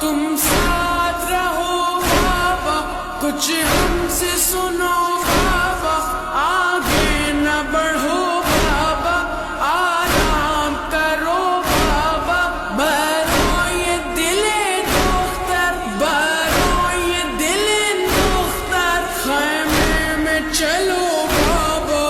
تم ساتھ رہو بابا، کچھ ہم سے سنو بابا، آگے نہ بڑھو بابا، آرام کرو بابا، برو یہ دل دختر، برو یہ دل دختر، خیمے میں چلو بابا،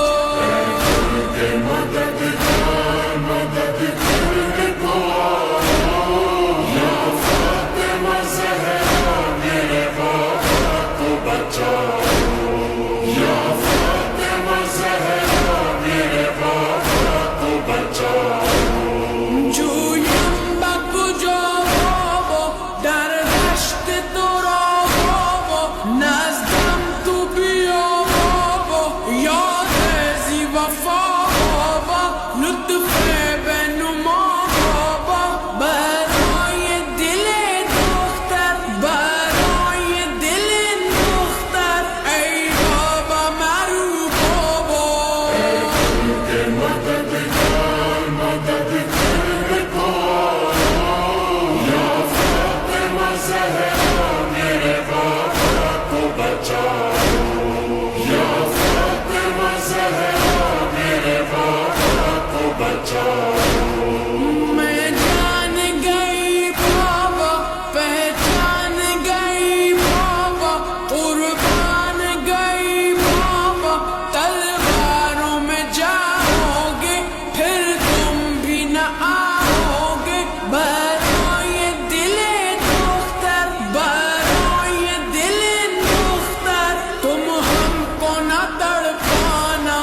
میں جان گئی بابا، پہچان گئی بابا، قربان گئی بابا، تلواروں میں جاؤ گے پھر تم بھی نہ آؤ گے، برو یہ دل دختر، برو یہ دل دختر، تم ہم کو نہ تڑپانا،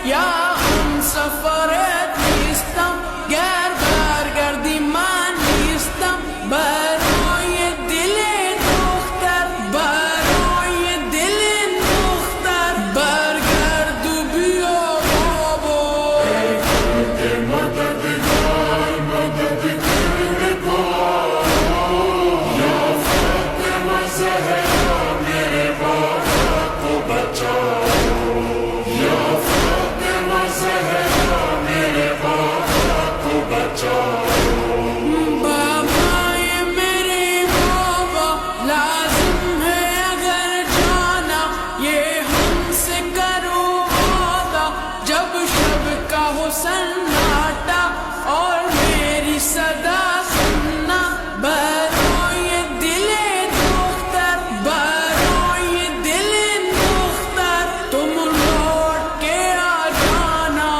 یا ہم سفر نیستم، گر برگردی من نیستم، برو یہ دل دختر، برو یہ دل دختر، برگردو بیا بابا، بابا یہ میرے بابا، لازم ہے اگر جانا، یہ ہم سے کرو وعدہ، جب شب کا ہو سناٹا اور میری صدا سننا، برو یہ دل دختر، برو یہ دل دختر، تم لوٹ کے آ جانا،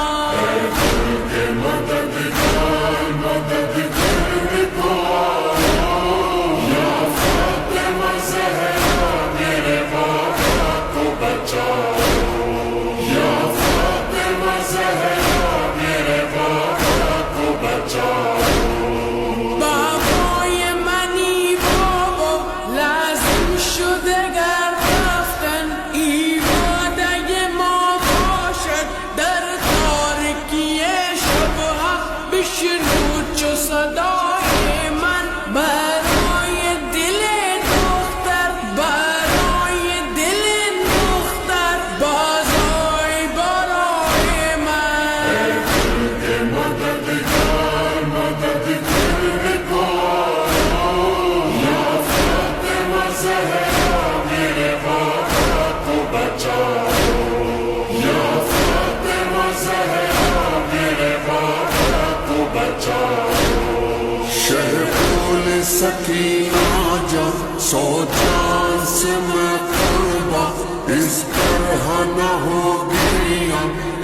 بابا یہ منی بابا، لازم شدگر رفتن، ایوادہ ما باشد، در تارکی شبها بشنو چو صدای من، برو یہ دل دختر، برو یہ دل دختر، باز آی برای من، شہر سکینہ جا، سو جان سے میں قربا، اس طرح نہ ہوگی،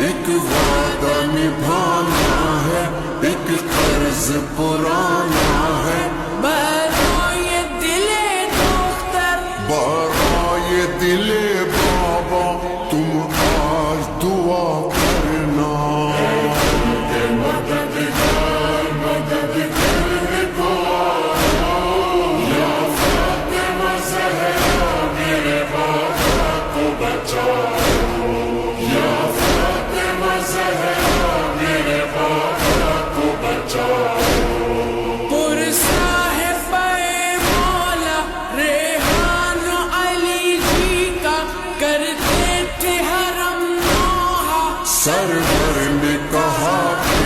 ایک وعدہ نبھانا ہے، ایک قرض پرانا ہے، برو یہ دل دختر، برو یہ دل بابا، تم آج دعا کرنا، سرور نے کہا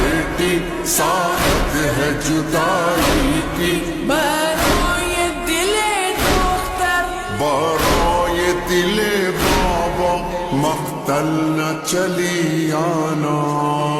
بیٹی سعادت ہے جدائی کی، برای دل دختر برائے دل بابا مقتل نہ چلی آنا.